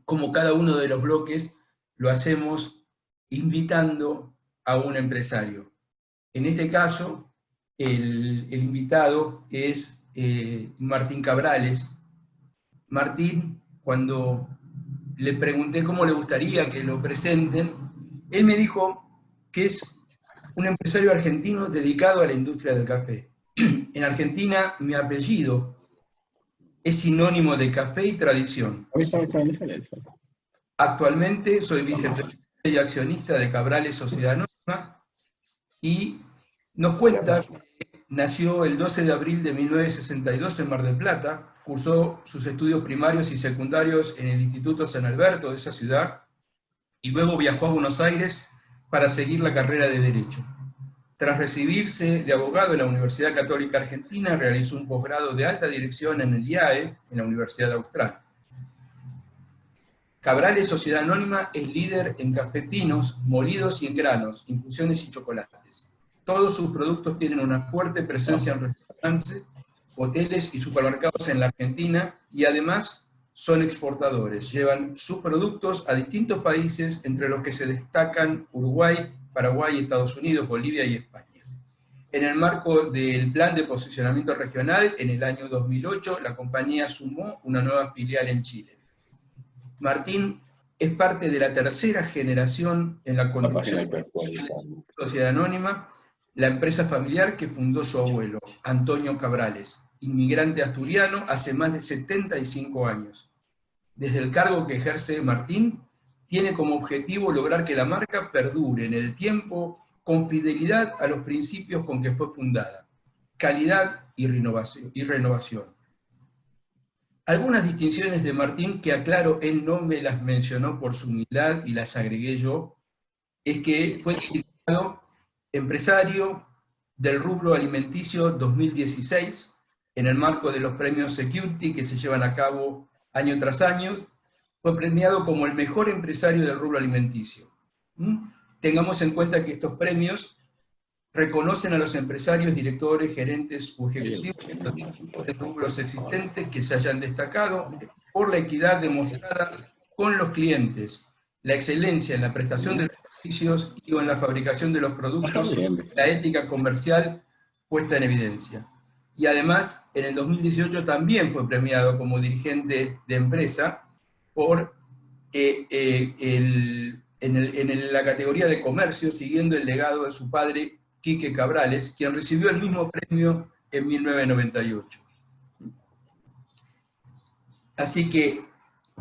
como cada uno de los bloques lo hacemos invitando a un empresario. En este caso, el invitado es Martín Cabrales. Martín, cuando le pregunté cómo le gustaría que lo presenten, él me dijo que es un empresario argentino dedicado a la industria del café. En Argentina, mi apellido es sinónimo de café y tradición. Actualmente soy vicepresidente y accionista de Cabrales Sociedad Anónima y nos cuenta que nació el 12 de abril de 1962 en Mar del Plata, cursó sus estudios primarios y secundarios en el Instituto San Alberto de esa ciudad y luego viajó a Buenos Aires para seguir la carrera de Derecho. Tras recibirse de abogado en la Universidad Católica Argentina, realizó un posgrado de alta dirección en el IAE, en la Universidad Austral. Cabrales Sociedad Anónima es líder en cafetinos, molidos y en granos, infusiones y chocolates. Todos sus productos tienen una fuerte presencia en restaurantes, hoteles y supermercados en la Argentina y además son exportadores. Llevan sus productos a distintos países, entre los que se destacan Uruguay, Paraguay, Estados Unidos, Bolivia y España. En el marco del Plan de Posicionamiento Regional, en el año 2008, la compañía sumó una nueva filial en Chile. Martín es parte de la tercera generación en la conducción de la Sociedad Anónima, la empresa familiar que fundó su abuelo, Antonio Cabrales, inmigrante asturiano hace más de 75 años. Desde el cargo que ejerce Martín, tiene como objetivo lograr que la marca perdure en el tiempo con fidelidad a los principios con que fue fundada, calidad y renovación. Algunas distinciones de Martín, que aclaro, él no me las mencionó por su humildad y las agregué yo, es que fue designado empresario del rubro alimenticio 2016, en el marco de los premios Security que se llevan a cabo año tras año, fue premiado como el mejor empresario del rubro alimenticio. Tengamos en cuenta que estos premios reconocen a los empresarios, directores, gerentes o ejecutivos de rubros existentes que se hayan destacado por la equidad demostrada con los clientes, la excelencia en la prestación de los servicios y en la fabricación de los productos, la ética comercial puesta en evidencia. Y además, en el 2018 también fue premiado como dirigente de empresa por en la categoría de comercio, siguiendo el legado de su padre, Quique Cabrales, quien recibió el mismo premio en 1998. Así que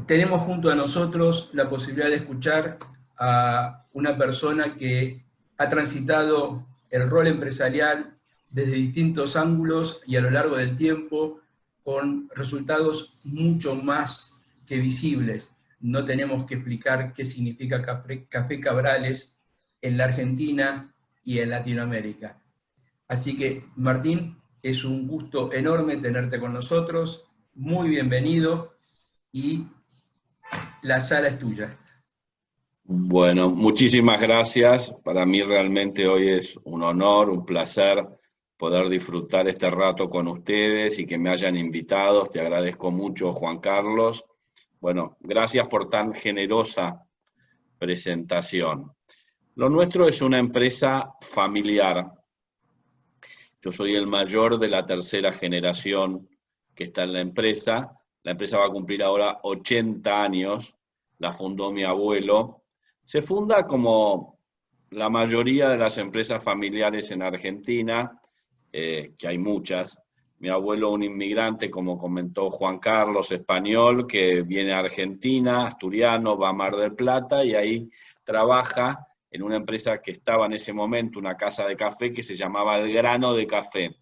tenemos junto a nosotros la posibilidad de escuchar a una persona que ha transitado el rol empresarial desde distintos ángulos y a lo largo del tiempo, con resultados mucho más que visibles. No tenemos que explicar qué significa Café Cabrales en la Argentina y en Latinoamérica. Así que, Martín, es un gusto enorme tenerte con nosotros, muy bienvenido y la sala es tuya. Bueno, muchísimas gracias. Para mí realmente hoy es un honor, un placer poder disfrutar este rato con ustedes y que me hayan invitado. Te agradezco mucho, Juan Carlos. Bueno, gracias por tan generosa presentación. Lo nuestro es una empresa familiar. Yo soy el mayor de la tercera generación que está en la empresa. La empresa va a cumplir ahora 80 años. La fundó mi abuelo. Se funda como la mayoría de las empresas familiares en Argentina, que hay muchas. Mi abuelo, un inmigrante, como comentó Juan Carlos, español, que viene a Argentina, asturiano, va a Mar del Plata y ahí trabaja en una empresa que estaba en ese momento, una casa de café que se llamaba El Grano de Café.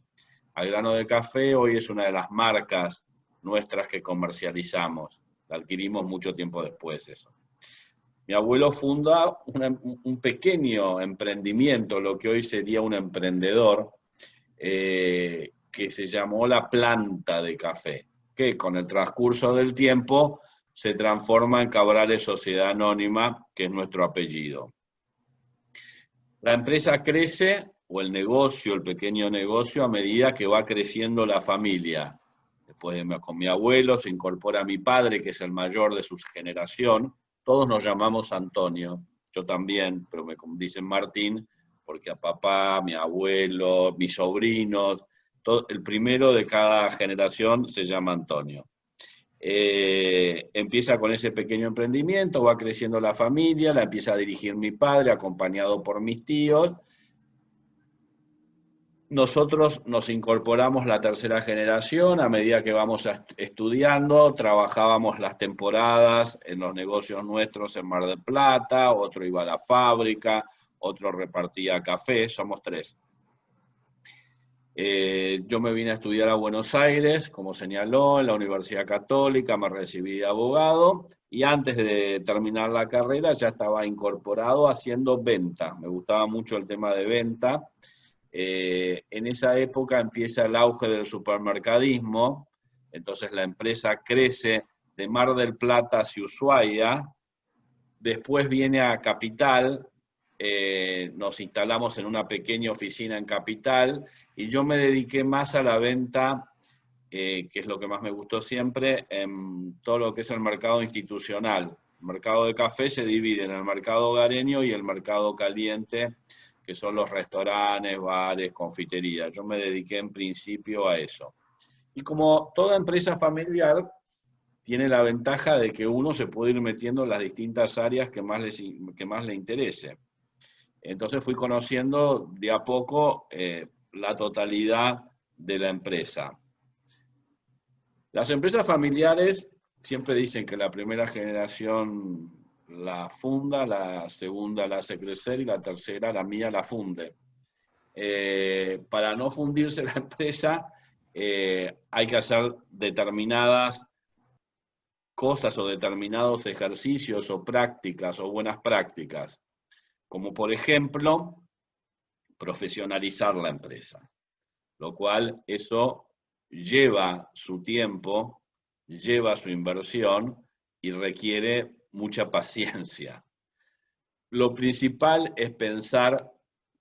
El Grano de Café hoy es una de las marcas nuestras que comercializamos. La adquirimos mucho tiempo después eso. Mi abuelo funda un pequeño emprendimiento, lo que hoy sería un emprendedor, que se llamó La Planta de Café, que con el transcurso del tiempo se transforma en Cabrales Sociedad Anónima, que es nuestro apellido. La empresa crece, o el negocio, el pequeño negocio, a medida que va creciendo la familia. Después con mi abuelo se incorpora mi padre, que es el mayor de su generación. Todos nos llamamos Antonio, yo también, pero me dicen Martín, porque a papá, mi abuelo, mis sobrinos, el primero de cada generación se llama Antonio. Empieza con ese pequeño emprendimiento, va creciendo la familia, la empieza a dirigir mi padre, acompañado por mis tíos. Nosotros nos incorporamos la tercera generación a medida que vamos estudiando, trabajábamos las temporadas en los negocios nuestros en Mar del Plata, otro iba a la fábrica, otro repartía café, somos 3. Yo me vine a estudiar a Buenos Aires, como señaló, en la Universidad Católica, me recibí de abogado, y antes de terminar la carrera ya estaba incorporado haciendo venta. Me gustaba mucho el tema de venta. En esa época empieza el auge del supermercadismo, entonces la empresa crece de Mar del Plata hacia Ushuaia, después viene a Capital, nos instalamos en una pequeña oficina en Capital, y yo me dediqué más a la venta, que es lo que más me gustó siempre, en todo lo que es el mercado institucional. El mercado de café se divide en el mercado hogareño y el mercado caliente, que son los restaurantes, bares, confiterías. Yo me dediqué en principio a eso. Y como toda empresa familiar, tiene la ventaja de que uno se puede ir metiendo en las distintas áreas que más le interese. Entonces fui conociendo de a poco la totalidad de la empresa. Las empresas familiares siempre dicen que la primera generación la funda, la segunda la hace crecer y la tercera, la mía, la funde. Para no fundirse la empresa hay que hacer determinadas cosas o determinados ejercicios o prácticas o buenas prácticas, como por ejemplo profesionalizar la empresa, lo cual eso lleva su tiempo, lleva su inversión y requiere mucha paciencia. Lo principal es pensar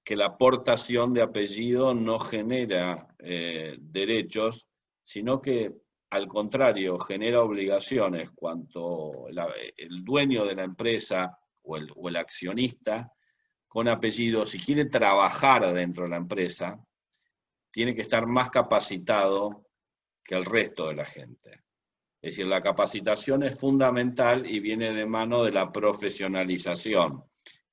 que la aportación de apellido no genera derechos, sino que al contrario genera obligaciones. Cuanto el dueño de la empresa o el accionista con apellido, si quiere trabajar dentro de la empresa, tiene que estar más capacitado que el resto de la gente. Es decir, la capacitación es fundamental y viene de mano de la profesionalización.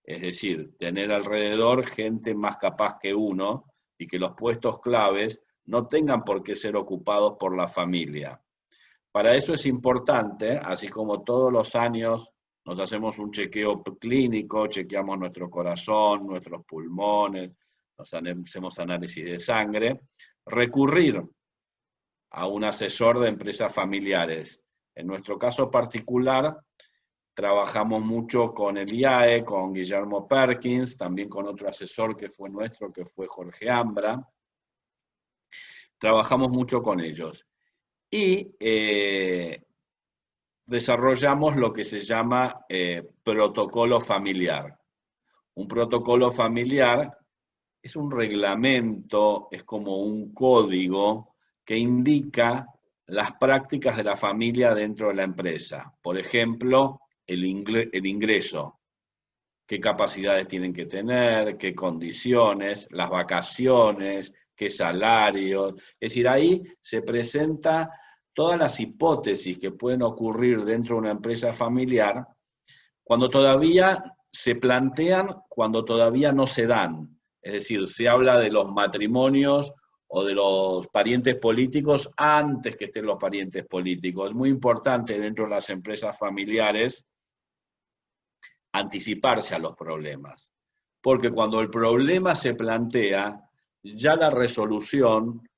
Es decir, tener alrededor gente más capaz que uno y que los puestos claves no tengan por qué ser ocupados por la familia. Para eso es importante, así como todos los años nos hacemos un chequeo clínico, chequeamos nuestro corazón, nuestros pulmones, hacemos análisis de sangre, recurrir a un asesor de empresas familiares. En nuestro caso particular, trabajamos mucho con el IAE, con Guillermo Perkins, también con otro asesor que fue nuestro, que fue Jorge Ambra. Trabajamos mucho con ellos. Y desarrollamos lo que se llama protocolo familiar. Un protocolo familiar es un reglamento, es como un código que indica las prácticas de la familia dentro de la empresa. Por ejemplo, el ingreso, qué capacidades tienen que tener, qué condiciones, las vacaciones, qué salarios. Es decir, ahí se presenta todas las hipótesis que pueden ocurrir dentro de una empresa familiar cuando todavía se plantean, cuando todavía no se dan. Es decir, se habla de los matrimonios o de los parientes políticos antes que estén los parientes políticos. Es muy importante dentro de las empresas familiares anticiparse a los problemas, porque cuando el problema se plantea, ya la resolución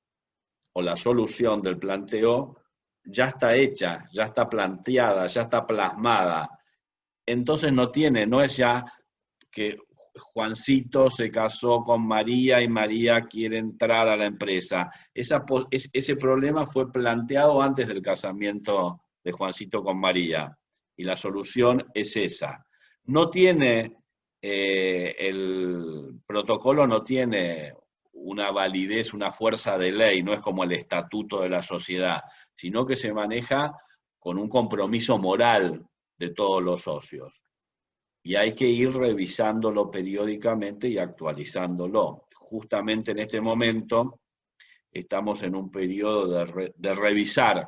o la solución del planteo ya está hecha, ya está planteada, ya está plasmada. Entonces no es ya que Juancito se casó con María y María quiere entrar a la empresa. Ese problema fue planteado antes del casamiento de Juancito con María, y la solución es esa. No tiene, el protocolo no tiene una validez, una fuerza de ley, no es como el estatuto de la sociedad, sino que se maneja con un compromiso moral de todos los socios. Y hay que ir revisándolo periódicamente y actualizándolo. Justamente en este momento estamos en un periodo de revisar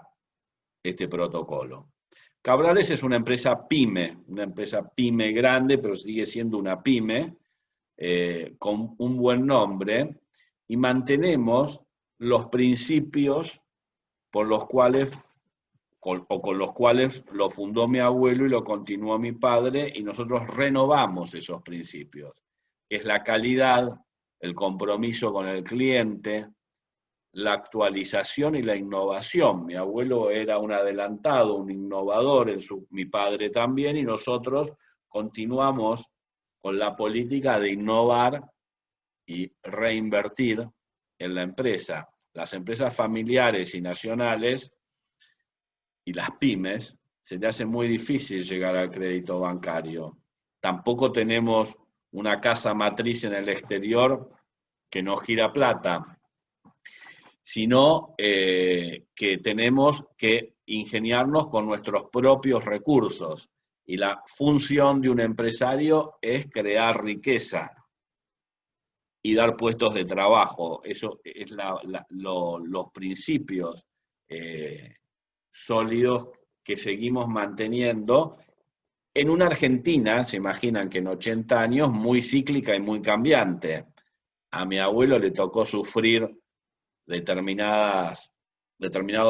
este protocolo. Cabrales es una empresa pyme grande, pero sigue siendo una pyme, con un buen nombre, y mantenemos los principios por los cuales, con los cuales lo fundó mi abuelo y lo continuó mi padre, y nosotros renovamos esos principios, que es la calidad, el compromiso con el cliente, la actualización y la innovación. Mi abuelo era un adelantado, un innovador, mi padre también, y nosotros continuamos con la política de innovar y reinvertir en la empresa. Las empresas familiares y nacionales y las pymes, se le hace muy difícil llegar al crédito bancario. Tampoco tenemos una casa matriz en el exterior que nos gira plata, sino que tenemos que ingeniarnos con nuestros propios recursos. Y la función de un empresario es crear riqueza y dar puestos de trabajo. Eso es los principios sólidos que seguimos manteniendo en una Argentina, se imaginan que en 80 años, muy cíclica y muy cambiante. A mi abuelo le tocó sufrir determinados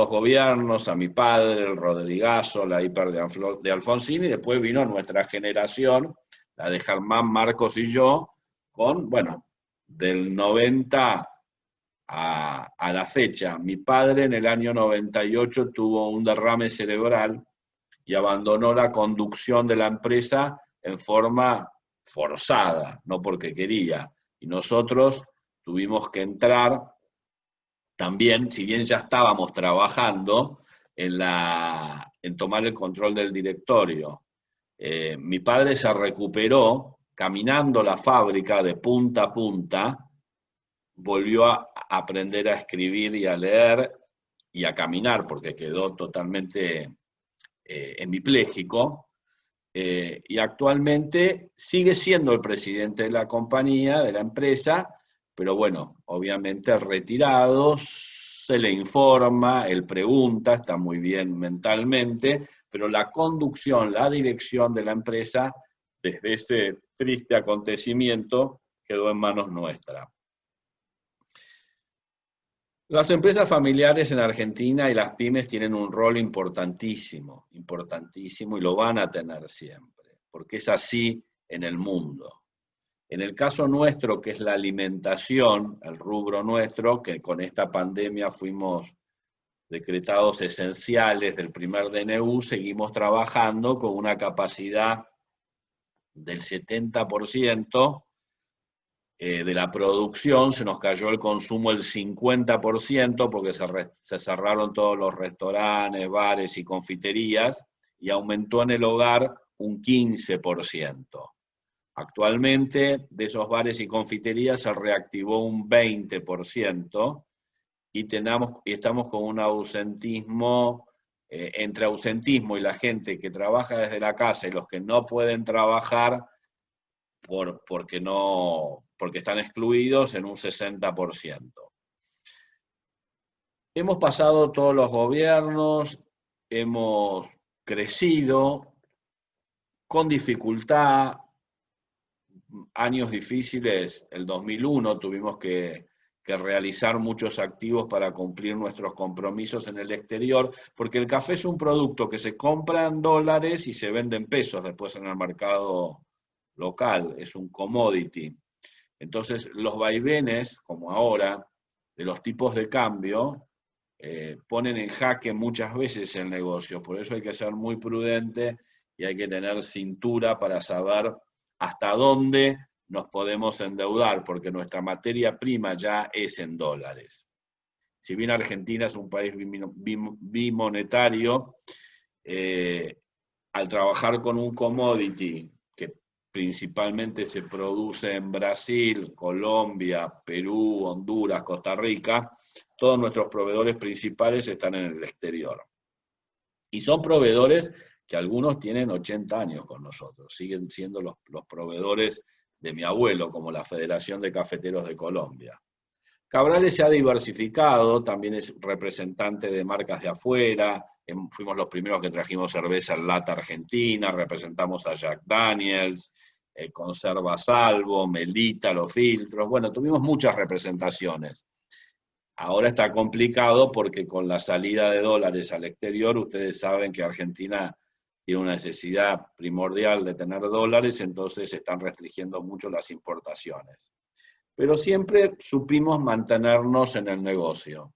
gobiernos, a mi padre, el Rodrigazo, la hiper de Alfonsín, y después vino nuestra generación, la de Germán, Marcos y yo, con, bueno, del 90 a la fecha. Mi padre en el año 98 tuvo un derrame cerebral y abandonó la conducción de la empresa en forma forzada, no porque quería. Y nosotros tuvimos que entrar también, si bien ya estábamos trabajando en tomar el control del directorio. Mi padre se recuperó caminando la fábrica de punta a punta, volvió a aprender a escribir y a leer y a caminar, porque quedó totalmente hemipléjico, y actualmente sigue siendo el presidente de la compañía, de la empresa, pero bueno, obviamente retirado, se le informa, él pregunta, está muy bien mentalmente, pero la conducción, la dirección de la empresa, desde ese triste acontecimiento, quedó en manos nuestras. Las empresas familiares en Argentina y las pymes tienen un rol importantísimo, importantísimo, y lo van a tener siempre, porque es así en el mundo. En el caso nuestro, que es la alimentación, el rubro nuestro, que con esta pandemia fuimos decretados esenciales del primer DNU, seguimos trabajando con una capacidad del 70%, de la producción, se nos cayó el consumo el 50% porque se cerraron todos los restaurantes, bares y confiterías, y aumentó en el hogar un 15%. Actualmente, de esos bares y confiterías se reactivó un 20%, y estamos con un ausentismo, entre ausentismo y la gente que trabaja desde la casa y los que no pueden trabajar porque están excluidos, en un 60%. Hemos pasado todos los gobiernos, hemos crecido con dificultad, años difíciles. El 2001 tuvimos que realizar muchos activos para cumplir nuestros compromisos en el exterior, porque el café es un producto que se compra en dólares y se vende en pesos después en el mercado local, es un commodity. Entonces, los vaivenes, como ahora, de los tipos de cambio, ponen en jaque muchas veces el negocio. Por eso hay que ser muy prudente y hay que tener cintura para saber hasta dónde nos podemos endeudar, porque nuestra materia prima ya es en dólares. Si bien Argentina es un país bimonetario, al trabajar con un commodity que principalmente se produce en Brasil, Colombia, Perú, Honduras, Costa Rica. Todos nuestros proveedores principales están en el exterior. Y son proveedores que algunos tienen 80 años con nosotros, siguen siendo los proveedores de mi abuelo, como la Federación de Cafeteros de Colombia. Cabrales se ha diversificado, también es representante de marcas de afuera, fuimos los primeros que trajimos cerveza en lata argentina, representamos a Jack Daniels, Conserva Salvo, Melita, Los Filtros, bueno, tuvimos muchas representaciones. Ahora está complicado porque con la salida de dólares al exterior, ustedes saben que Argentina tiene una necesidad primordial de tener dólares, entonces se están restringiendo mucho las importaciones. Pero siempre supimos mantenernos en el negocio.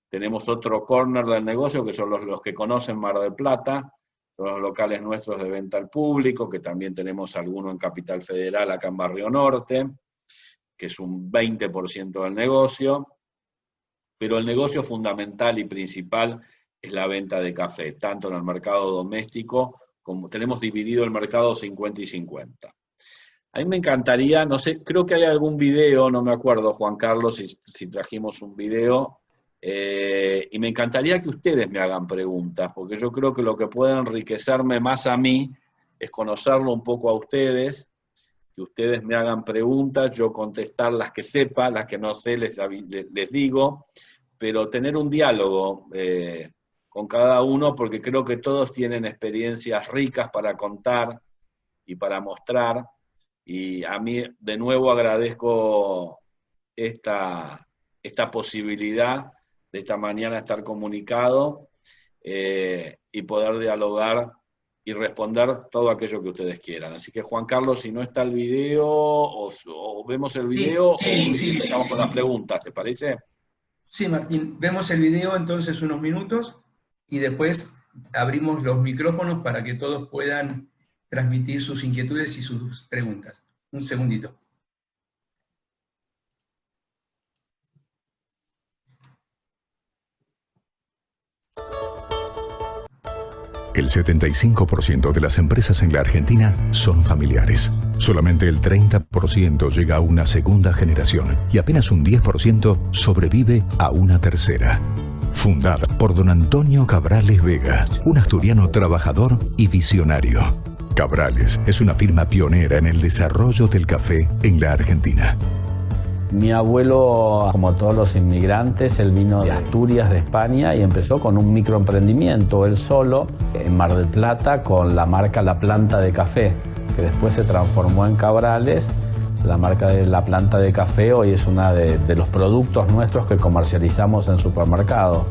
Tenemos otro corner del negocio, que son los que conocen Mar del Plata, son los locales nuestros de venta al público, que también tenemos alguno en Capital Federal, acá en Barrio Norte, que es un 20% del negocio. Pero el negocio fundamental y principal es la venta de café, tanto en el mercado doméstico, como tenemos dividido el mercado 50 y 50. A mí me encantaría, no sé, creo que hay algún video, no me acuerdo, Juan Carlos, si trajimos un video, y me encantaría que ustedes me hagan preguntas, porque yo creo que lo que puede enriquecerme más a mí es conocerlo un poco a ustedes, que ustedes me hagan preguntas, yo contestar las que sepa, las que no sé les digo, pero tener un diálogo con cada uno, porque creo que todos tienen experiencias ricas para contar y para mostrar, y a mí de nuevo agradezco esta posibilidad de esta mañana estar comunicado y poder dialogar y responder todo aquello que ustedes quieran. Así que Juan Carlos, si no está el video, o vemos el video, sí, empezamos con las preguntas, ¿te parece? Sí, Martín, vemos el video entonces unos minutos y después abrimos los micrófonos para que todos puedan transmitir sus inquietudes y sus preguntas. Un segundito. El 75% de las empresas en la Argentina son familiares. Solamente el 30% llega a una segunda generación y apenas un 10% sobrevive a una tercera. Fundada por don Antonio Cabrales Vega, un asturiano trabajador y visionario. Cabrales es una firma pionera en el desarrollo del café en la Argentina. Mi abuelo, como todos los inmigrantes, él vino de Asturias, de España, y empezó con un microemprendimiento, él solo, en Mar del Plata, con la marca La Planta de Café, que después se transformó en Cabrales. La marca de La Planta de Café hoy es uno de los productos nuestros que comercializamos en supermercado.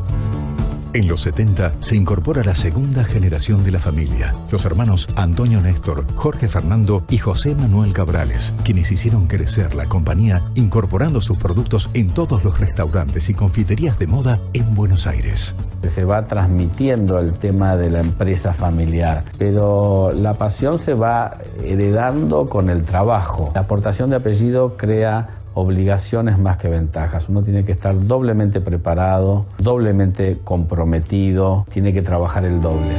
En los 70 se incorpora la segunda generación de la familia, los hermanos Antonio Néstor, Jorge Fernando y José Manuel Cabrales, quienes hicieron crecer la compañía incorporando sus productos en todos los restaurantes y confiterías de moda en Buenos Aires. Se va transmitiendo el tema de la empresa familiar, pero la pasión se va heredando con el trabajo. La aportación de apellido crea obligaciones más que ventajas. Uno tiene que estar doblemente preparado, doblemente comprometido, tiene que trabajar el doble.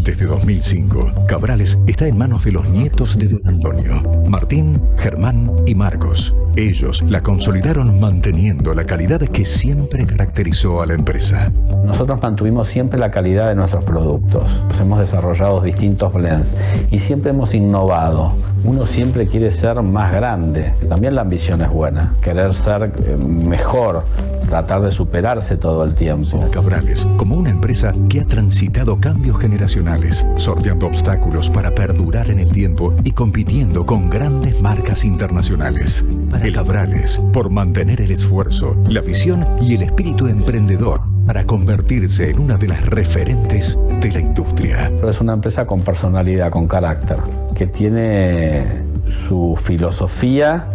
Desde 2005, Cabrales está en manos de los nietos de don Antonio, Martín, Germán y Marcos. Ellos la consolidaron manteniendo la calidad que siempre caracterizó a la empresa. Nosotros mantuvimos siempre la calidad de nuestros productos. Hemos desarrollado distintos blends y siempre hemos innovado. Uno siempre quiere ser más grande. También la ambición es buena. Querer ser mejor, tratar de superarse todo el tiempo. Cabrales, como una empresa que ha transitado cambios generacionales, sorteando obstáculos para perdurar en el tiempo y compitiendo con grandes marcas internacionales. Para Cabrales, por mantener el esfuerzo, la visión y el espíritu emprendedor para convertirse en una de las referentes de la industria. Es una empresa con personalidad, con carácter, que tiene su filosofía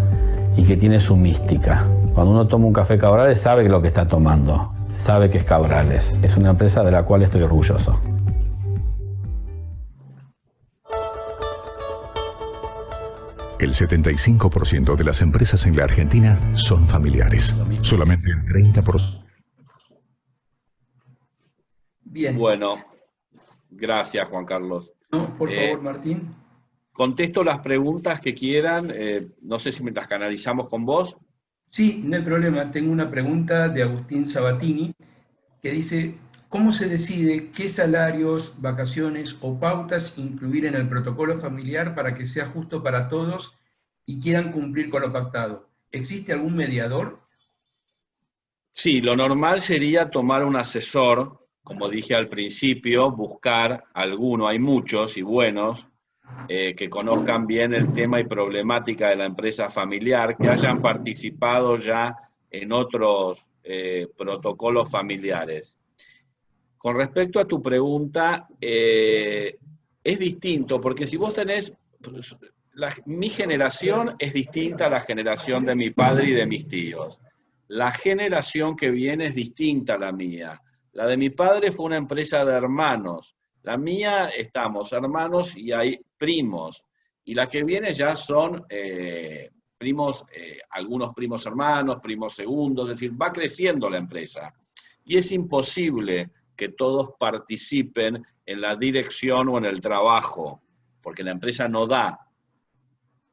y que tiene su mística. Cuando uno toma un café Cabrales sabe lo que está tomando, sabe que es Cabrales. Es una empresa de la cual estoy orgulloso. El 75% de las empresas en la Argentina son familiares. Solamente el 30%. Bien. Bueno, gracias Juan Carlos. No, por favor, Martín. contesto las preguntas que quieran, no sé si me las canalizamos con vos. Sí, no hay problema. Tengo una pregunta de Agustín Sabatini que dice, ¿cómo se decide qué salarios, vacaciones o pautas incluir en el protocolo familiar para que sea justo para todos y quieran cumplir con lo pactado? ¿Existe algún mediador? Sí, lo normal sería tomar un asesor, como dije al principio, buscar alguno, hay muchos y buenos, que conozcan bien el tema y problemática de la empresa familiar, que hayan participado ya en otros protocolos familiares. Con respecto a tu pregunta, es distinto, porque si vos tenés, mi generación es distinta a la generación de mi padre y de mis tíos. La generación que viene es distinta a la mía. La de mi padre fue una empresa de hermanos. La mía estamos hermanos y hay primos. Y la que viene ya son primos, algunos primos hermanos, primos segundos, es decir, va creciendo la empresa. Y es imposible que todos participen en la dirección o en el trabajo, porque la empresa no da.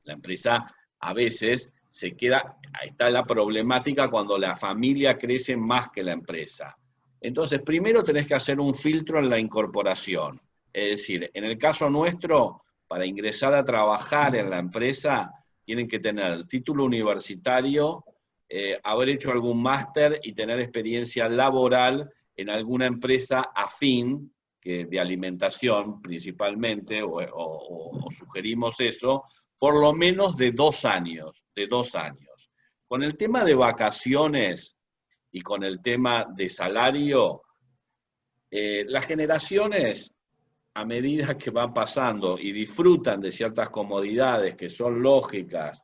La empresa a veces se queda, está la problemática cuando la familia crece más que la empresa. Entonces, primero tenés que hacer un filtro en la incorporación. Es decir, en el caso nuestro, para ingresar a trabajar en la empresa, tienen que tener el título universitario, haber hecho algún máster y tener experiencia laboral en alguna empresa afín, de alimentación principalmente, o sugerimos eso, por lo menos de 2 años, Con el tema de vacaciones y con el tema de salario, las generaciones, a medida que van pasando y disfrutan de ciertas comodidades que son lógicas,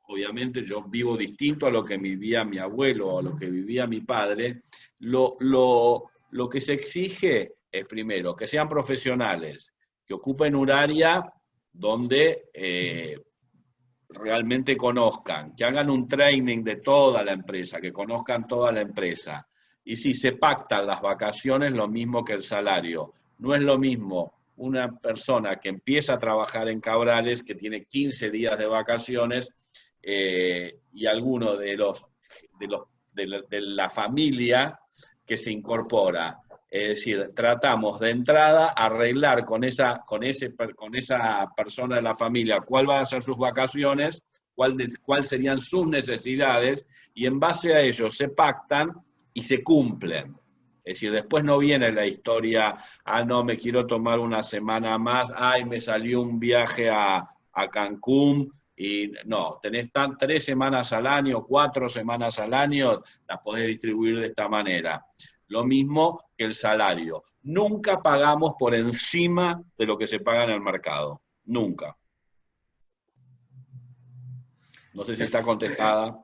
obviamente yo vivo distinto a lo que vivía mi abuelo o a lo que vivía mi padre, lo que se exige es primero que sean profesionales, que ocupen un área donde realmente conozcan, que hagan un training de toda la empresa, que conozcan toda la empresa. Y si se pactan las vacaciones, lo mismo que el salario. No es lo mismo una persona que empieza a trabajar en Cabrales, que tiene 15 días de vacaciones, y alguno de la familia que se incorpora. Es decir, tratamos de entrada arreglar con esa persona de la familia cuál van a ser sus vacaciones, cuál serían sus necesidades, y en base a ello se pactan y se cumplen. Es decir, después no viene la historia, no, me quiero tomar una semana más, me salió un viaje a Cancún, y no, tenés 3 semanas al año, 4 semanas al año, las podés distribuir de esta manera. Lo mismo que el salario. Nunca pagamos por encima de lo que se paga en el mercado. Nunca. No sé si está contestada.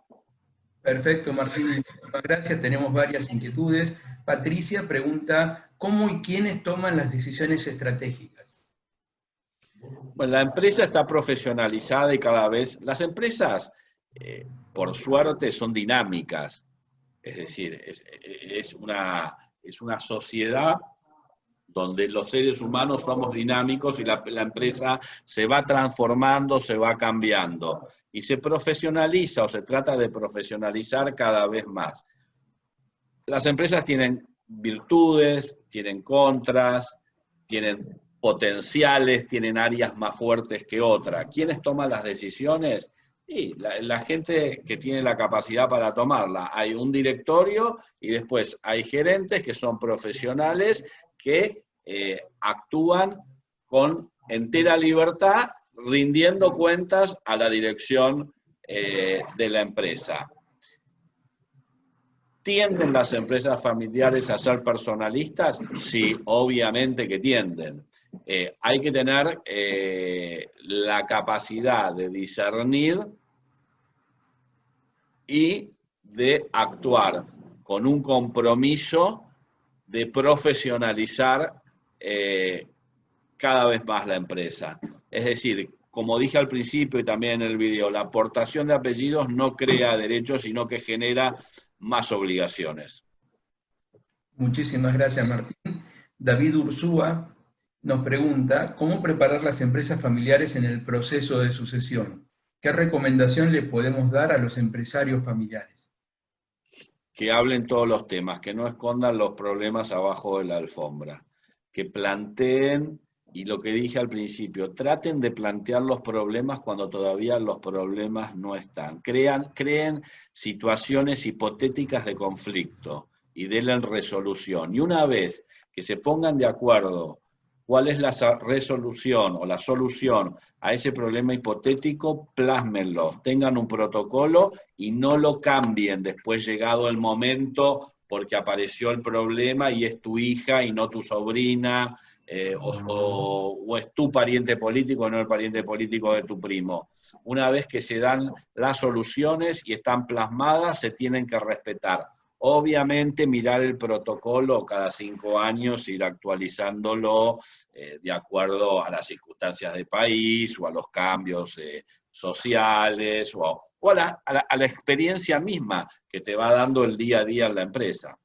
Perfecto, Martín. Muchísimas gracias. Tenemos varias inquietudes. Patricia pregunta, ¿cómo y quiénes toman las decisiones estratégicas? Bueno, la empresa está profesionalizada y cada vez... Las empresas, por suerte, son dinámicas. Es decir, es una sociedad donde los seres humanos somos dinámicos y la empresa se va transformando, se va cambiando. Y se profesionaliza o se trata de profesionalizar cada vez más. Las empresas tienen virtudes, tienen contras, tienen potenciales, tienen áreas más fuertes que otras. ¿Quiénes toman las decisiones? Y la gente que tiene la capacidad para tomarla. Hay un directorio y después hay gerentes que son profesionales que actúan con entera libertad, rindiendo cuentas a la dirección de la empresa. ¿Tienden las empresas familiares a ser personalistas? Sí, obviamente que tienden. Hay que tener la capacidad de discernir y de actuar con un compromiso de profesionalizar cada vez más la empresa. Es decir, como dije al principio y también en el video, la aportación de apellidos no crea derechos, sino que genera más obligaciones. Muchísimas gracias, Martín. David Ursúa nos pregunta cómo preparar las empresas familiares en el proceso de sucesión. ¿Qué recomendación le podemos dar a los empresarios familiares? Que hablen todos los temas, que no escondan los problemas abajo de la alfombra, que planteen, y lo que dije al principio, traten de plantear los problemas cuando todavía los problemas no están. Creen situaciones hipotéticas de conflicto y denle resolución. Y una vez que se pongan de acuerdo cuál es la resolución o la solución a ese problema hipotético, plásmenlo, tengan un protocolo y no lo cambien después llegado el momento porque apareció el problema y es tu hija y no tu sobrina, o es tu pariente político y no el pariente político de tu primo. Una vez que se dan las soluciones y están plasmadas, se tienen que respetar. Obviamente mirar el protocolo cada 5 años, ir actualizándolo de acuerdo a las circunstancias del país o a los cambios sociales o a la experiencia misma que te va dando el día a día en la empresa.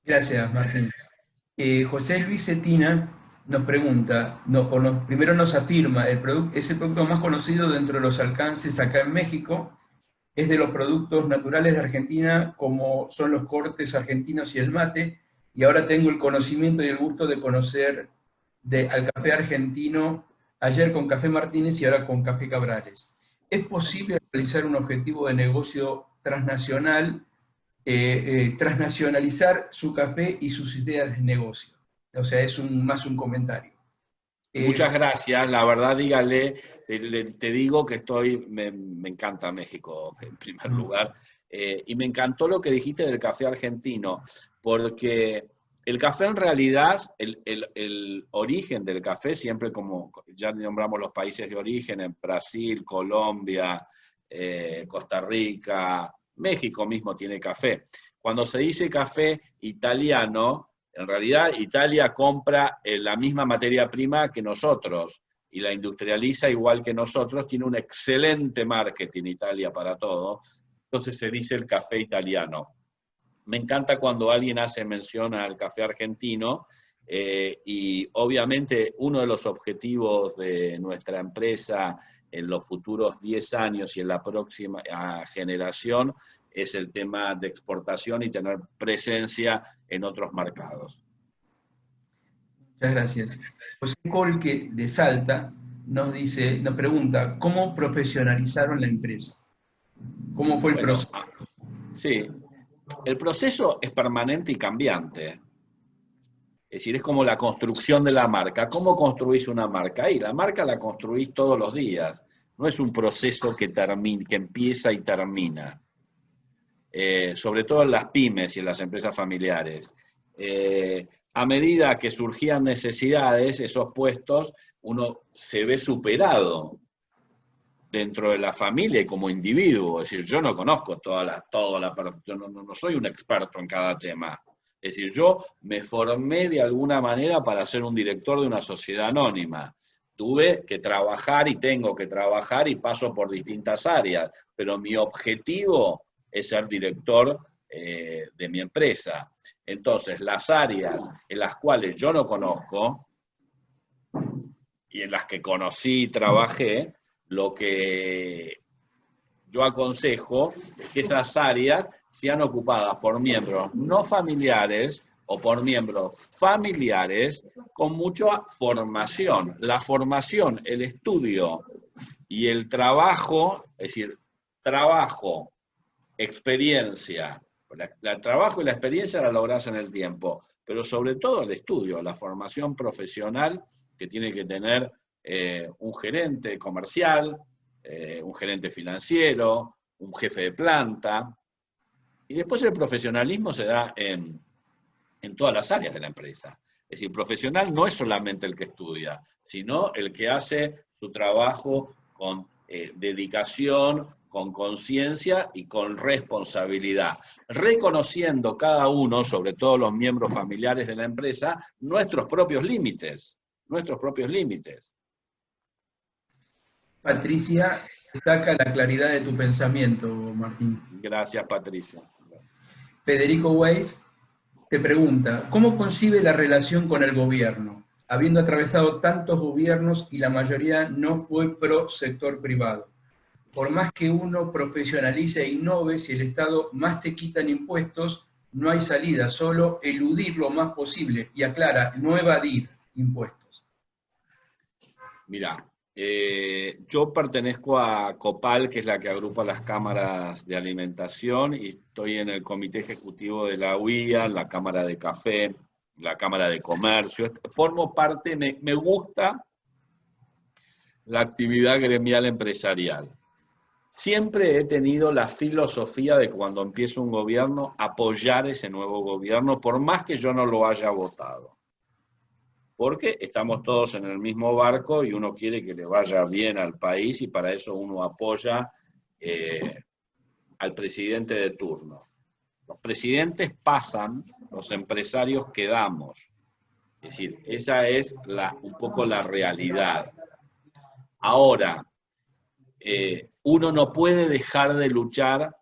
Gracias, Martín. José Luis Cetina nos pregunta, primero nos afirma, es el producto más conocido dentro de los alcances acá en México, es de los productos naturales de Argentina, como son los cortes argentinos y el mate, y ahora tengo el conocimiento y el gusto de conocer al café argentino, ayer con Café Martínez y ahora con Café Cabrales. ¿Es posible realizar un objetivo de negocio transnacional, transnacionalizar su café y sus ideas de negocio? O sea, es más un comentario. Muchas gracias, la verdad, dígale, te digo que me encanta México en primer lugar, y me encantó lo que dijiste del café argentino, porque el café en realidad, el origen del café, siempre como ya nombramos los países de origen, en Brasil, Colombia, Costa Rica, México mismo tiene café. Cuando se dice café italiano, en realidad, Italia compra la misma materia prima que nosotros y la industrializa igual que nosotros. Tiene un excelente marketing Italia para todo. Entonces se dice el café italiano. Me encanta cuando alguien hace mención al café argentino y obviamente uno de los objetivos de nuestra empresa en los futuros 10 años y en la próxima generación es el tema de exportación y tener presencia en otros mercados. Muchas gracias. José Colque de Salta nos pregunta, ¿cómo profesionalizaron la empresa? ¿Cómo fue el proceso? Sí, el proceso es permanente y cambiante. Es decir, es como la construcción de la marca. ¿Cómo construís una marca? Y la marca la construís todos los días. No es un proceso que empieza y termina. Sobre todo en las pymes y en las empresas familiares. A medida que surgían necesidades, esos puestos, uno se ve superado dentro de la familia y como individuo. Es decir, yo no conozco yo no soy un experto en cada tema. Es decir, yo me formé de alguna manera para ser un director de una sociedad anónima. Tuve que trabajar y tengo que trabajar y paso por distintas áreas, pero mi objetivo es ser director de mi empresa. Entonces, las áreas en las cuales yo no conozco y en las que conocí y trabajé, lo que yo aconsejo es que esas áreas sean ocupadas por miembros no familiares o por miembros familiares con mucha formación. La formación, el estudio y el trabajo, es decir, trabajo, experiencia. El trabajo y la experiencia la lográs en el tiempo, pero sobre todo el estudio, la formación profesional que tiene que tener un gerente comercial, un gerente financiero, un jefe de planta. Y después el profesionalismo se da en todas las áreas de la empresa. Es decir, profesional no es solamente el que estudia, sino el que hace su trabajo con dedicación, con conciencia y con responsabilidad, reconociendo cada uno, sobre todo los miembros familiares de la empresa, nuestros propios límites. Patricia, destaca la claridad de tu pensamiento, Martín. Gracias, Patricia. Federico Weiss te pregunta, ¿cómo concibe la relación con el gobierno, habiendo atravesado tantos gobiernos y la mayoría no fue pro sector privado? Por más que uno profesionalice e innove, si el Estado más te quita en impuestos, no hay salida, solo eludir lo más posible, y aclara, no evadir impuestos. Mirá, yo pertenezco a COPAL, que es la que agrupa las cámaras de alimentación, y estoy en el comité ejecutivo de la UIA, la Cámara de Café, la Cámara de Comercio. Formo parte, me gusta la actividad gremial empresarial. Siempre he tenido la filosofía de cuando empieza un gobierno, apoyar ese nuevo gobierno, por más que yo no lo haya votado. Porque estamos todos en el mismo barco y uno quiere que le vaya bien al país y para eso uno apoya al presidente de turno. Los presidentes pasan, los empresarios quedamos. Es decir, esa es un poco la realidad. Ahora, uno no puede dejar de luchar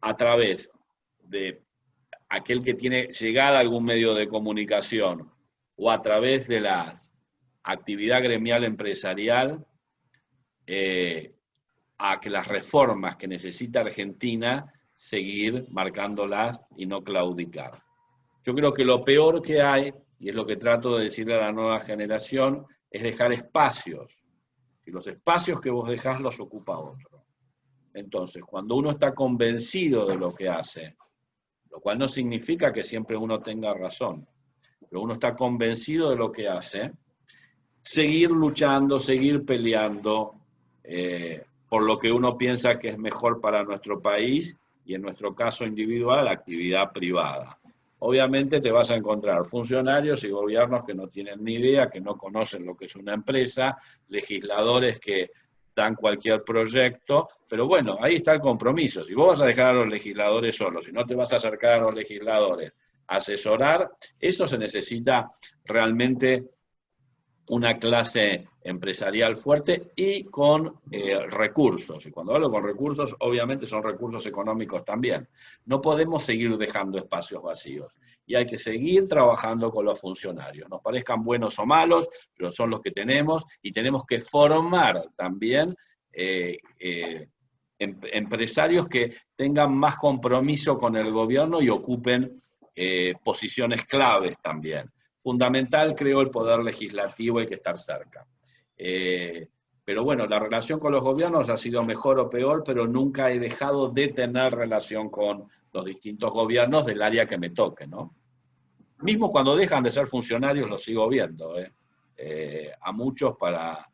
a través de aquel que tiene llegada a algún medio de comunicación o a través de la actividad gremial empresarial a que las reformas que necesita Argentina seguir marcándolas y no claudicar. Yo creo que lo peor que hay, y es lo que trato de decirle a la nueva generación, es dejar espacios. Y los espacios que vos dejás los ocupa otro. Entonces, cuando uno está convencido de lo que hace, lo cual no significa que siempre uno tenga razón, pero uno está convencido de lo que hace, seguir luchando, seguir peleando por lo que uno piensa que es mejor para nuestro país y en nuestro caso individual, la actividad privada. Obviamente te vas a encontrar funcionarios y gobiernos que no tienen ni idea, que no conocen lo que es una empresa, legisladores que dan cualquier proyecto, pero bueno, ahí está el compromiso. Si vos vas a dejar a los legisladores solos, si no te vas a acercar a los legisladores a asesorar, eso se necesita realmente una clase empresarial fuerte y con recursos. Y cuando hablo con recursos, obviamente son recursos económicos también. No podemos seguir dejando espacios vacíos. Y hay que seguir trabajando con los funcionarios. Nos parezcan buenos o malos, pero son los que tenemos. Y tenemos que formar también empresarios que tengan más compromiso con el gobierno y ocupen posiciones claves también. Fundamental, creo, el poder legislativo, hay que estar cerca. Pero bueno, la relación con los gobiernos ha sido mejor o peor, pero nunca he dejado de tener relación con los distintos gobiernos del área que me toque, ¿no? Mismo cuando dejan de ser funcionarios los sigo viendo, a muchos para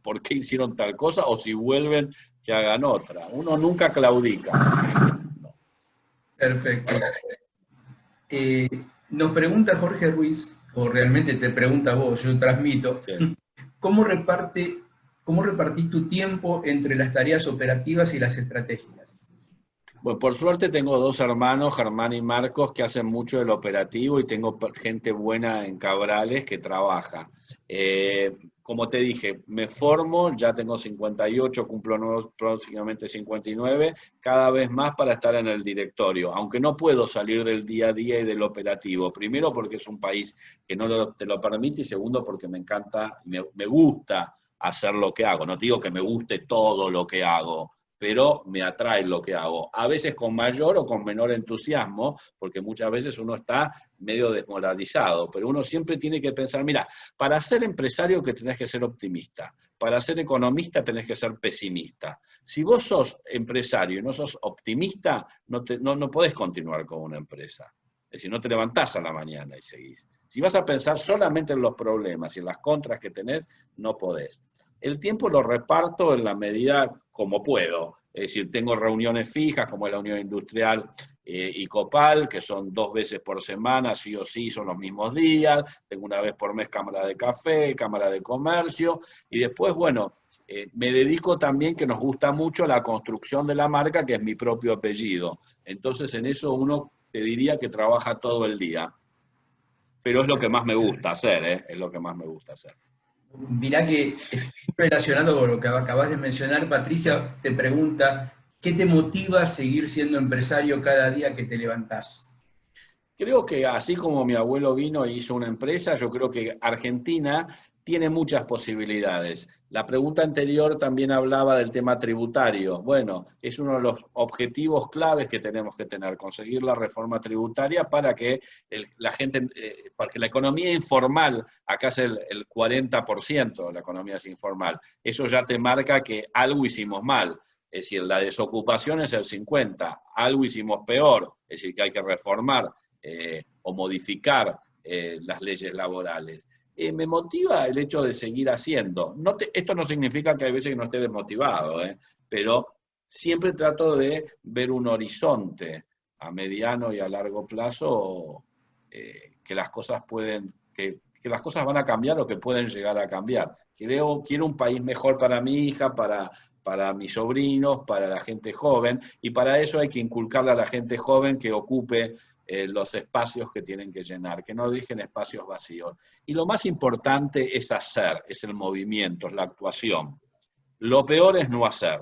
por qué hicieron tal cosa, o si vuelven, que hagan otra. Uno nunca claudica. No. Perfecto. Nos pregunta Jorge Ruiz, o realmente te pregunta vos, yo transmito, sí. ¿Cómo repartís tu tiempo entre las tareas operativas y las estratégicas? Bueno, por suerte tengo dos hermanos, Germán y Marcos, que hacen mucho del operativo y tengo gente buena en Cabrales que trabaja. Como te dije, me formo, ya tengo 58, cumplo próximamente 59, cada vez más para estar en el directorio, aunque no puedo salir del día a día y del operativo. Primero porque es un país que no te lo permite y segundo porque me encanta, me gusta hacer lo que hago. No te digo que me guste todo lo que hago, pero me atrae lo que hago. A veces con mayor o con menor entusiasmo, porque muchas veces uno está medio desmoralizado, pero uno siempre tiene que pensar, mira, para ser empresario que tenés que ser optimista, para ser economista tenés que ser pesimista. Si vos sos empresario y no sos optimista, no podés continuar con una empresa. Es decir, no te levantás a la mañana y seguís. Si vas a pensar solamente en los problemas y en las contras que tenés, no podés. El tiempo lo reparto en la medida como puedo. Es decir, tengo reuniones fijas como la Unión Industrial y COPAL, que son 2 veces por semana, sí o sí, son los mismos días. Tengo una vez por mes Cámara de Café, Cámara de Comercio. Y después, bueno, me dedico también, que nos gusta mucho, a la construcción de la marca, que es mi propio apellido. Entonces, en eso uno te diría que trabaja todo el día. Pero es lo que más me gusta hacer, es lo que más me gusta hacer. Mirá que relacionado con lo que acabas de mencionar, Patricia te pregunta, ¿Qué te motiva a seguir siendo empresario cada día que te levantás? Creo que así como mi abuelo vino e hizo una empresa, yo creo que Argentina tiene muchas posibilidades. La pregunta anterior también hablaba del tema tributario. Bueno, es uno de los objetivos claves que tenemos que tener, conseguir la reforma tributaria para que la gente, para que la economía informal, acá es el 40% de la economía es informal, eso ya te marca que algo hicimos mal. Es decir, la desocupación es el 50%, algo hicimos peor, es decir, que hay que reformar o modificar las leyes laborales. Me motiva el hecho de seguir haciendo. Esto no significa que hay veces que no esté desmotivado, pero siempre trato de ver un horizonte a mediano y a largo plazo que las cosas que las cosas van a cambiar o que pueden llegar a cambiar. Quiero un país mejor para mi hija, para mis sobrinos, para la gente joven, y para eso hay que inculcarle a la gente joven que ocupe los espacios que tienen que llenar, que no dejen espacios vacíos. Y lo más importante es hacer, es el movimiento, es la actuación. Lo peor es no hacer.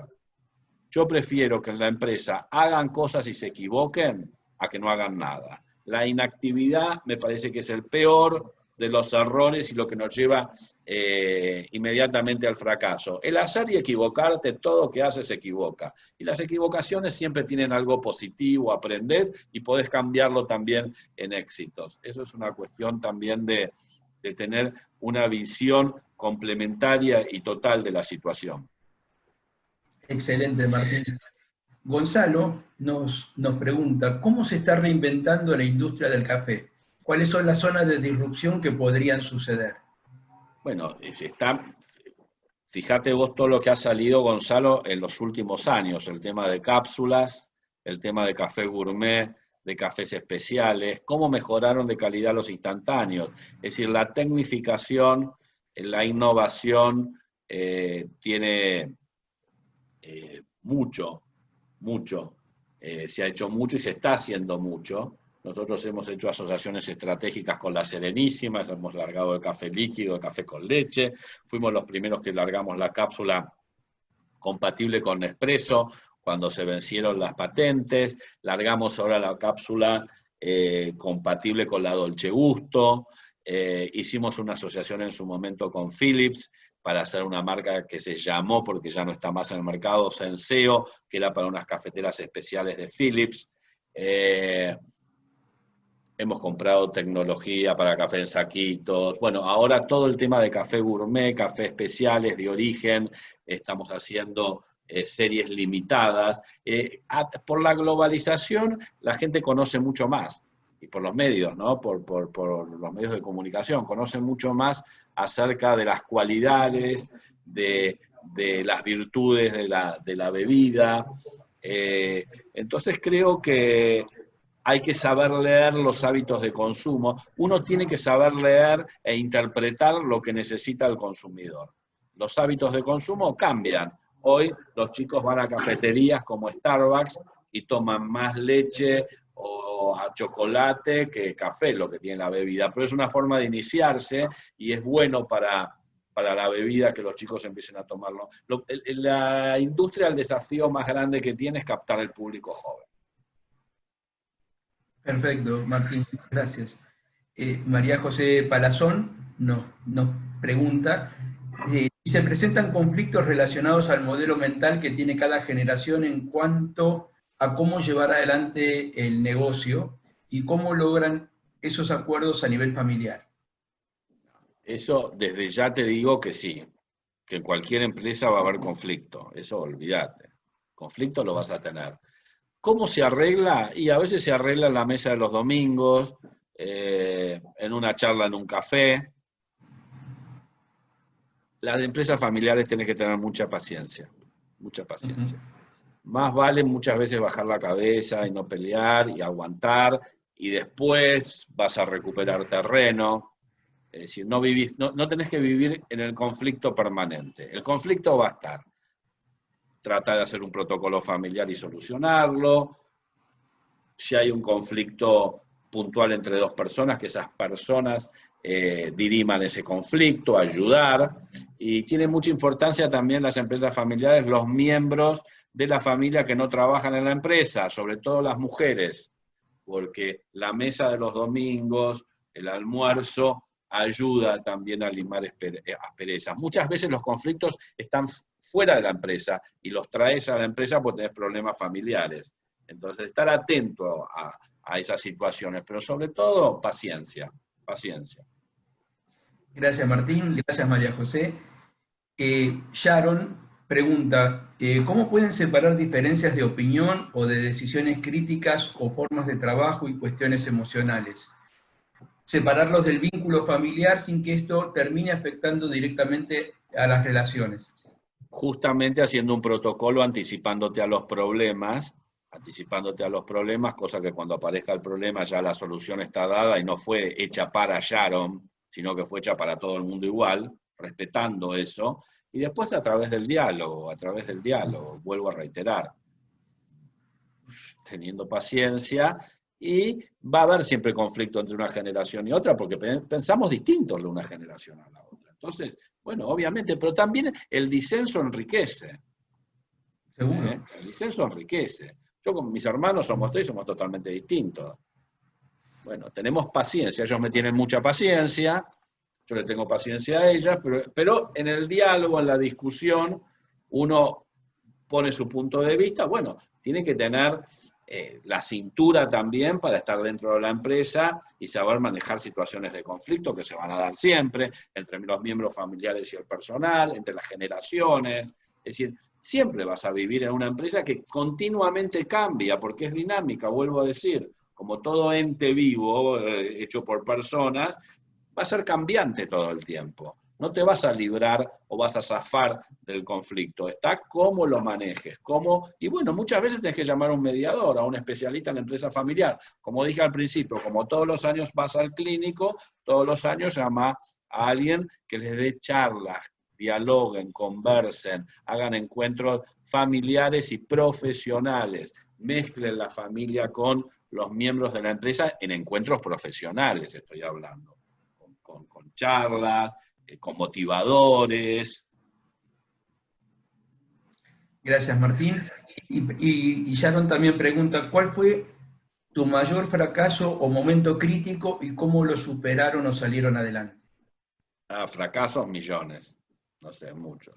Yo prefiero que en la empresa hagan cosas y se equivoquen a que no hagan nada. La inactividad me parece que es el peor de los errores y lo que nos lleva inmediatamente al fracaso. El hacer y equivocarte, todo que haces se equivoca. Y las equivocaciones siempre tienen algo positivo, aprendés y podés cambiarlo también en éxitos. Eso es una cuestión también de tener una visión complementaria y total de la situación. Excelente, Martín. Gonzalo nos pregunta, ¿cómo se está reinventando la industria del café? ¿Cuáles son las zonas de disrupción que podrían suceder? Bueno, fíjate vos todo lo que ha salido, Gonzalo, en los últimos años, el tema de cápsulas, el tema de café gourmet, de cafés especiales, cómo mejoraron de calidad los instantáneos. Es decir, la tecnificación, la innovación tiene mucho, se ha hecho mucho y se está haciendo mucho. Nosotros hemos hecho asociaciones estratégicas con la Serenísima, hemos largado el café líquido, el café con leche, fuimos los primeros que largamos la cápsula compatible con Nespresso cuando se vencieron las patentes, largamos ahora la cápsula compatible con la Dolce Gusto, hicimos una asociación en su momento con Philips para hacer una marca que se llamó, porque ya no está más en el mercado, Senseo, que era para unas cafeteras especiales de Philips. Hemos comprado tecnología para café en saquitos. Bueno, ahora todo el tema de café gourmet, café especiales de origen, estamos haciendo series limitadas. Por la globalización, la gente conoce mucho más. Y por los medios, ¿no? Por los medios de comunicación, conocen mucho más acerca de las cualidades, de las virtudes de la bebida. Entonces creo que hay que saber leer los hábitos de consumo. Uno tiene que saber leer e interpretar lo que necesita el consumidor. Los hábitos de consumo cambian. Hoy los chicos van a cafeterías como Starbucks y toman más leche o a chocolate que café, lo que tiene la bebida. Pero es una forma de iniciarse y es bueno para la bebida que los chicos empiecen a tomarlo. La industria, el desafío más grande que tiene es captar el público joven. Perfecto, Martín, gracias. María José Palazón nos pregunta, si se presentan conflictos relacionados al modelo mental que tiene cada generación en cuanto a cómo llevar adelante el negocio y cómo logran esos acuerdos a nivel familiar. Eso desde ya te digo que sí, que en cualquier empresa va a haber conflicto, eso olvídate, conflicto lo vas a tener. ¿Cómo se arregla? Y a veces se arregla en la mesa de los domingos, en una charla en un café. Las empresas familiares tienen que tener mucha paciencia, mucha paciencia. Más vale muchas veces bajar la cabeza y no pelear y aguantar, y después vas a recuperar terreno. Es decir, no tenés que vivir en el conflicto permanente. El conflicto va a estar. Trata de hacer un protocolo familiar y solucionarlo. Si hay un conflicto puntual entre dos personas, que esas personas diriman ese conflicto, ayudar. Y tiene mucha importancia también las empresas familiares, los miembros de la familia que no trabajan en la empresa, sobre todo las mujeres, porque la mesa de los domingos, el almuerzo, ayuda también a limar asperezas. Muchas veces los conflictos están fuera de la empresa y los traes a la empresa porque tenés problemas familiares. Entonces, estar atento a esas situaciones, pero sobre todo, paciencia, paciencia. Gracias, Martín. Gracias, María José. Sharon pregunta, ¿cómo pueden separar diferencias de opinión o de decisiones críticas o formas de trabajo y cuestiones emocionales? Separarlos del vínculo familiar sin que esto termine afectando directamente a las relaciones. Justamente haciendo un protocolo anticipándote a los problemas, cosa que cuando aparezca el problema ya la solución está dada y no fue hecha para Sharon, sino que fue hecha para todo el mundo igual, respetando eso, y después a través del diálogo, vuelvo a reiterar, teniendo paciencia, y va a haber siempre conflicto entre una generación y otra, porque pensamos distintos de una generación a la otra. Entonces, bueno, obviamente, pero también el disenso enriquece. Seguro. El disenso enriquece. Yo con mis hermanos somos totalmente distintos. Bueno, tenemos paciencia, ellos me tienen mucha paciencia, yo le tengo paciencia a ellas, pero en el diálogo, en la discusión, uno pone su punto de vista, bueno, tiene que tener la cintura también para estar dentro de la empresa y saber manejar situaciones de conflicto que se van a dar siempre, entre los miembros familiares y el personal, entre las generaciones, es decir, siempre vas a vivir en una empresa que continuamente cambia, porque es dinámica, vuelvo a decir, como todo ente vivo hecho por personas, va a ser cambiante todo el tiempo. No te vas a librar o vas a zafar del conflicto. Está cómo lo manejes, y bueno, muchas veces tenés que llamar a un mediador, a un especialista en la empresa familiar. Como dije al principio, como todos los años vas al clínico, todos los años llama a alguien que les dé charlas, dialoguen, conversen, hagan encuentros familiares y profesionales, mezclen la familia con los miembros de la empresa en encuentros profesionales, estoy hablando, con charlas, con motivadores. Gracias, Martín. Y Sharon también pregunta, ¿cuál fue tu mayor fracaso o momento crítico y cómo lo superaron o salieron adelante? Fracasos, millones, no sé, muchos.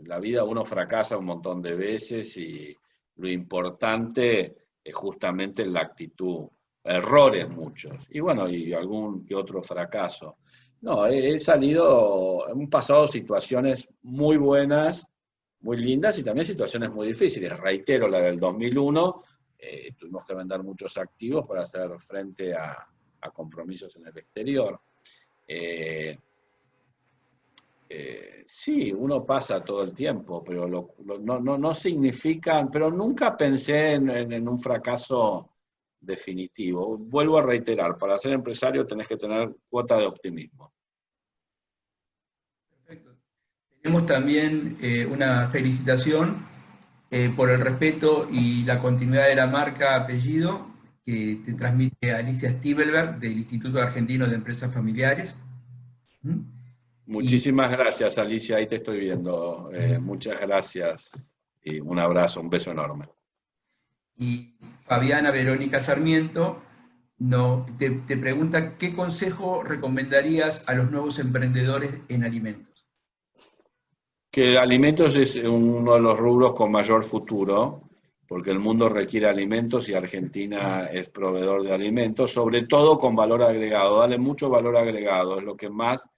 La vida uno fracasa un montón de veces y lo importante es justamente la actitud. Errores muchos. Y bueno, y algún que otro fracaso. No, he pasado situaciones muy buenas, muy lindas y también situaciones muy difíciles. Reitero, la del 2001, tuvimos que vender muchos activos para hacer frente a compromisos en el exterior. Sí, uno pasa todo el tiempo, pero no significan, pero nunca pensé en un fracaso definitivo. Vuelvo a reiterar, para ser empresario tenés que tener cuota de optimismo. Perfecto. Tenemos también una felicitación por el respeto y la continuidad de la marca apellido que te transmite Alicia Stiebelberg del Instituto Argentino de Empresas Familiares. Muchísimas gracias, Alicia, ahí te estoy viendo. Muchas gracias y un abrazo, un beso enorme. Y Fabiana Verónica Sarmiento te pregunta, ¿qué consejo recomendarías a los nuevos emprendedores en alimentos? Que alimentos es uno de los rubros con mayor futuro, porque el mundo requiere alimentos y Argentina es proveedor de alimentos, sobre todo con valor agregado. Dale mucho valor agregado, es lo que más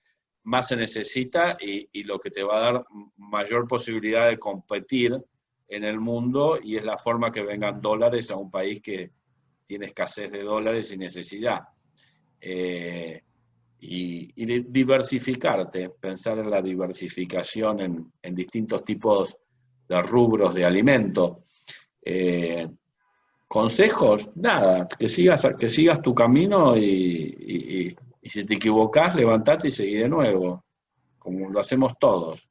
se necesita y lo que te va a dar mayor posibilidad de competir en el mundo, y es la forma que vengan dólares a un país que tiene escasez de dólares y necesidad. Y diversificarte, pensar en la diversificación en distintos tipos de rubros de alimento. Consejos, nada, que sigas tu camino y si te equivocás, levantate y seguí de nuevo, como lo hacemos todos.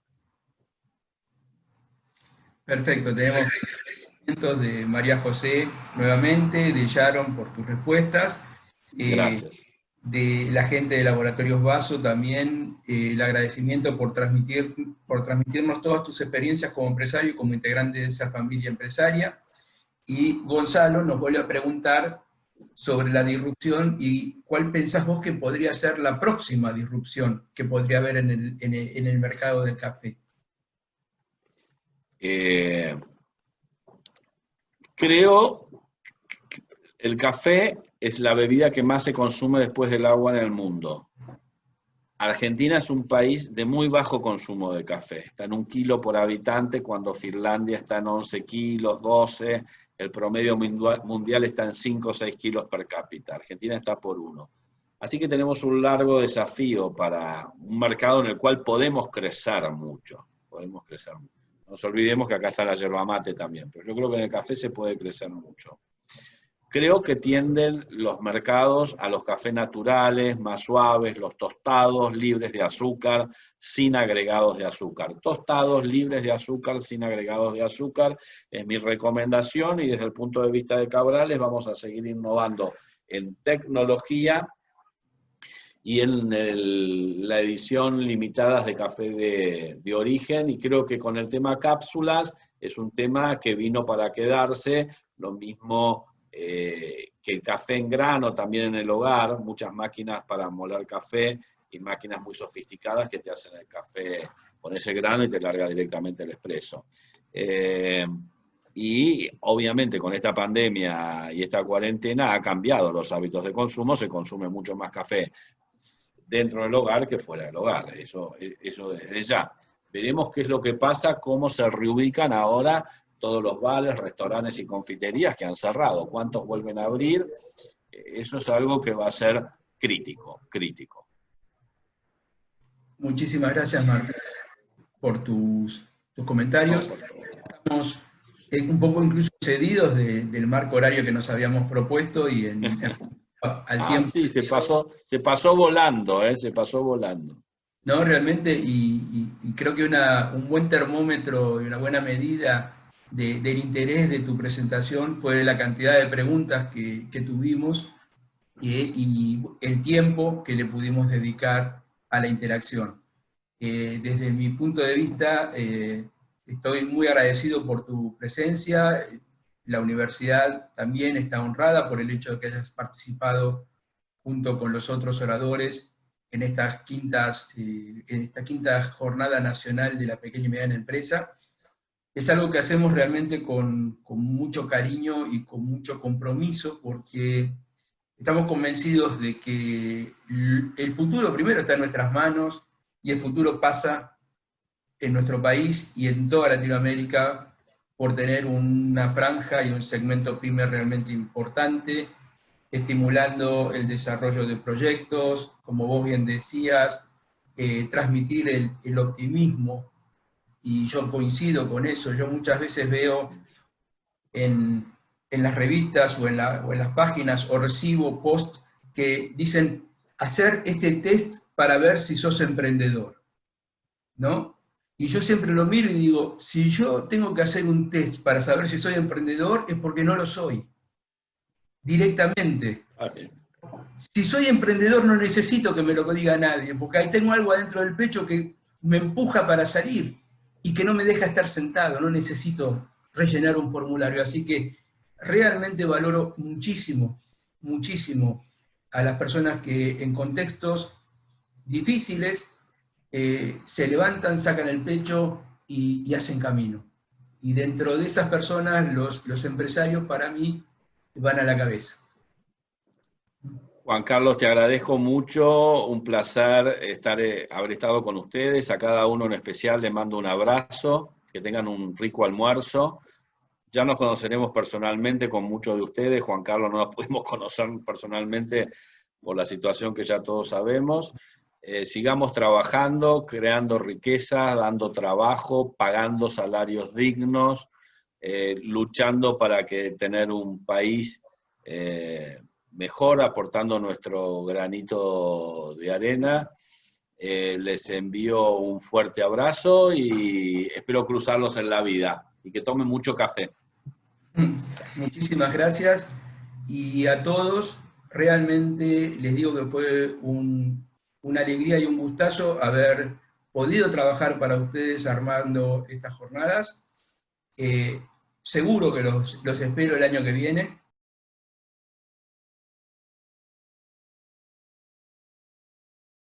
Perfecto, tenemos agradecimientos de María José nuevamente, de Sharon por tus respuestas. Gracias. de la gente de Laboratorios Vaso también, el agradecimiento por transmitirnos todas tus experiencias como empresario y como integrante de esa familia empresaria. Y Gonzalo nos vuelve a preguntar sobre la disrupción y cuál pensás vos que podría ser la próxima disrupción que podría haber en el mercado del café. Creo que el café es la bebida que más se consume después del agua en el mundo. Argentina es un país de muy bajo consumo de café. Está en 1 kilo por habitante, cuando Finlandia está en 11 kilos, 12. El promedio mundial está en 5 o 6 kilos per cápita. Argentina está por 1. Así que tenemos un largo desafío para un mercado en el cual podemos crecer mucho. Podemos crecer mucho. No nos olvidemos que acá está la yerba mate también, pero yo creo que en el café se puede crecer mucho. Creo que tienden los mercados a los cafés naturales, más suaves, los tostados, libres de azúcar, sin agregados de azúcar. Tostados, libres de azúcar, sin agregados de azúcar, es mi recomendación, y desde el punto de vista de Cabrales vamos a seguir innovando en tecnología y en la edición limitadas de café de origen, y creo que con el tema cápsulas es un tema que vino para quedarse, lo mismo que el café en grano también en el hogar, muchas máquinas para moler café y máquinas muy sofisticadas que te hacen el café con ese grano y te larga directamente el expreso. Y obviamente con esta pandemia y esta cuarentena ha cambiado los hábitos de consumo, se consume mucho más café dentro del hogar que fuera del hogar, eso desde ya. Veremos qué es lo que pasa, cómo se reubican ahora todos los bares, restaurantes y confiterías que han cerrado, cuántos vuelven a abrir. Eso es algo que va a ser crítico. Muchísimas gracias, Martín, por tus comentarios. Estamos un poco incluso cedidos del marco horario que nos habíamos propuesto y al tiempo. Sí, se pasó volando, se pasó volando. No, realmente, y creo que un buen termómetro y una buena medida del interés de tu presentación fue la cantidad de preguntas que tuvimos y el tiempo que le pudimos dedicar a la interacción. Desde mi punto de vista, estoy muy agradecido por tu presencia. La universidad también está honrada por el hecho de que hayas participado junto con los otros oradores en esta quinta Jornada Nacional de la Pequeña y Mediana Empresa. Es algo que hacemos realmente con mucho cariño y con mucho compromiso, porque estamos convencidos de que el futuro primero está en nuestras manos, y el futuro pasa en nuestro país y en toda Latinoamérica por tener una franja y un segmento pyme realmente importante, estimulando el desarrollo de proyectos, como vos bien decías, transmitir el optimismo, y yo coincido con eso. Yo muchas veces veo en las revistas o en las páginas, o recibo posts que dicen hacer este test para ver si sos emprendedor, ¿no? Y yo siempre lo miro y digo, si yo tengo que hacer un test para saber si soy emprendedor, es porque no lo soy, directamente. Okay. Si soy emprendedor no necesito que me lo diga nadie, porque ahí tengo algo adentro del pecho que me empuja para salir y que no me deja estar sentado, no necesito rellenar un formulario. Así que realmente valoro muchísimo, muchísimo a las personas que en contextos difíciles se levantan, sacan el pecho y hacen camino. Y dentro de esas personas, los empresarios para mí van a la cabeza. Juan Carlos, te agradezco mucho, un placer haber estado con ustedes. A cada uno en especial le mando un abrazo, que tengan un rico almuerzo. Ya nos conoceremos personalmente con muchos de ustedes. Juan Carlos no nos pudimos conocer personalmente por la situación que ya todos sabemos. Sigamos trabajando, creando riqueza, dando trabajo, pagando salarios dignos, luchando para tener un país mejor, aportando nuestro granito de arena. Les envío un fuerte abrazo y espero cruzarlos en la vida y que tomen mucho café. Muchísimas gracias, y a todos realmente les digo que fue una alegría y un gustazo haber podido trabajar para ustedes armando estas jornadas. Seguro que los espero el año que viene.